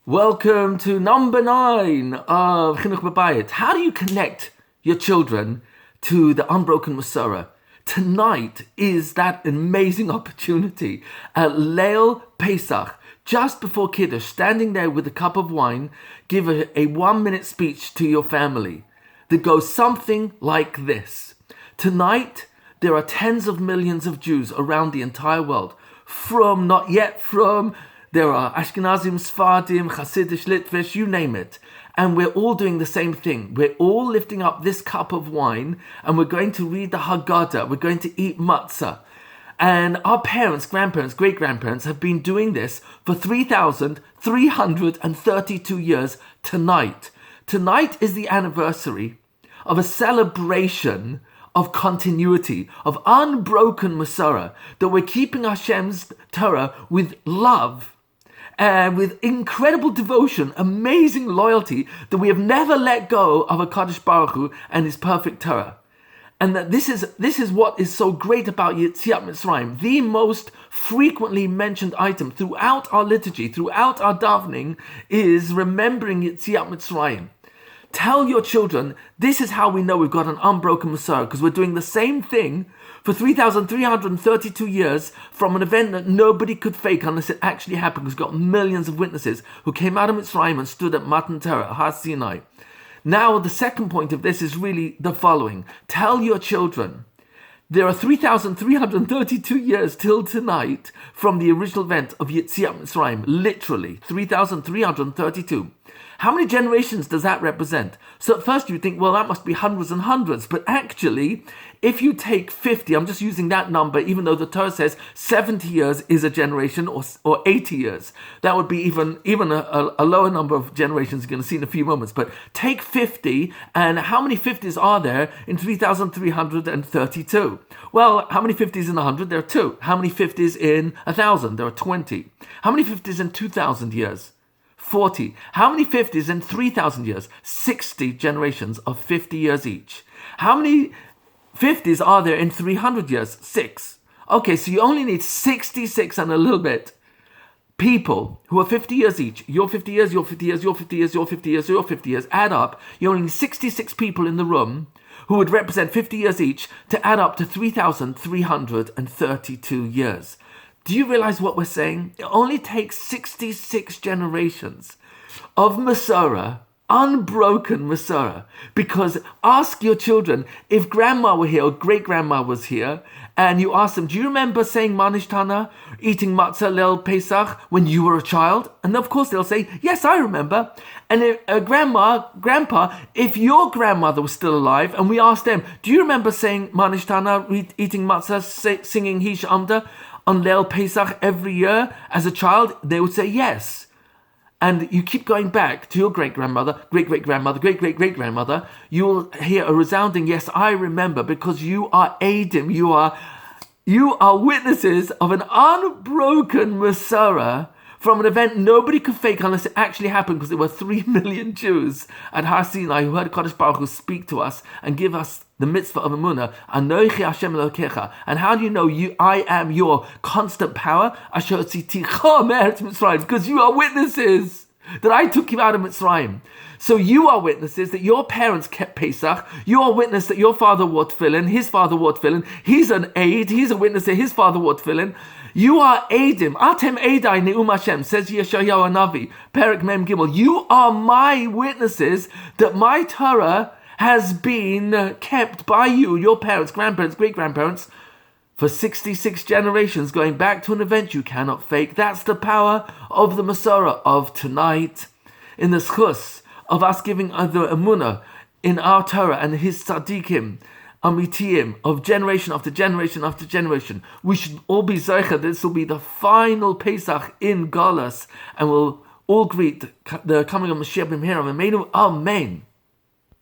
Welcome to number 9 of Chinuch B'Bayit. How do you connect your children to the unbroken Mesorah? Tonight is that amazing opportunity at Leil Pesach, just before Kiddush, standing there with a cup of wine, give a 1-minute speech to your family that goes something like this. Tonight, there are tens of millions of Jews around the entire world, there are Ashkenazim, Sfardim, Hasidish, Litvish, you name it. And we're all doing the same thing. We're all lifting up this cup of wine and we're going to read the Haggadah. We're going to eat matzah. And our parents, grandparents, great-grandparents have been doing this for 3,332 years tonight. Tonight is the anniversary of a celebration of continuity, of unbroken Mesorah, that we're keeping Hashem's Torah with love and with incredible devotion, amazing loyalty, that we have never let go of HaKadosh Baruch Hu and His perfect Torah. And that this is what is so great about Yetziat Mitzrayim. The most frequently mentioned item throughout our liturgy, throughout our davening, is remembering Yetziat Mitzrayim. Tell your children, this is how we know we've got an unbroken Mesorah, because we're doing the same thing for 3,332 years from an event that nobody could fake unless it actually happened, because we've got millions of witnesses who came out of Mitzrayim and stood at Matan Torah, Har Sinai. Now, the second point of this is really the following. Tell your children, there are 3,332 years till tonight from the original event of Yetziat Mitzrayim, literally 3,332. How many generations does that represent? So at first you think, well, that must be hundreds and hundreds. But actually, if you take 50, I'm just using that number, even though the Torah says 70 years is a generation or 80 years. That would be even a lower number of generations you're going to see in a few moments. But take 50, and how many 50s are there in 3,332? Well, how many 50s in 100? There are 2. How many 50s in 1,000? There are 20. How many 50s in 2,000 years? 40. How many 50s in 3,000 years? 60 generations of 50 years each. How many 50s are there in 300 years? 6. Okay, so you only need 66 and a little bit people who are 50 years each. Your 50 years, your 50 years, your 50 years, your 50 years, your 50 years. Add up. You only need 66 people in the room who would represent 50 years each to add up to 3,332 years. Do you realize what we're saying? It only takes 66 generations of Mesorah, unbroken Mesorah. Because ask your children, if grandma were here or great-grandma was here, and you ask them, do you remember saying Manish Tana, eating matzah leil Pesach when you were a child? And of course they'll say, yes, I remember. And if, grandpa, if your grandmother was still alive, and we asked them, do you remember saying Manish Tana, eating matzah, singing Hish Amda on Leil Pesach every year as a child? They would say yes. And you keep going back to your great-grandmother, great-great-grandmother, great-great-great-grandmother, you will hear a resounding yes, I remember, because you are Adim, you are witnesses of an unbroken Mesorah from an event nobody could fake unless it actually happened, because there were 3 million Jews at Har Sinai who heard Kadosh Baruch Hu speak to us and give us the mitzvah of Emunah, Anochi Hashem Elokecha. And how do you know I am your constant power? Asher tziticha me'eretz Mitzrayim, because you are witnesses that I took you out of Mitzrayim. So you are witnesses that your parents kept Pesach. You are witness that your father wore tefillin, his father wore tefillin. He's an aid. He's a witness that his father wore tefillin. You are Eidim. Atem Eidai Ne'um Hashem, says Yeshayahu Hanavi, Perek Mem Gimel. You are my witnesses that my Torah has been kept by you, your parents, grandparents, great-grandparents, for 66 generations, going back to an event you cannot fake. That's the power of the Mesorah of tonight. In the schus of us giving the emunah in our Torah and his tzaddikim, amitiyim, of generation after generation after generation, we should all be zeicha. This will be the final Pesach in Galus, and we'll all greet the coming of Mashiach b'mehera. Amen.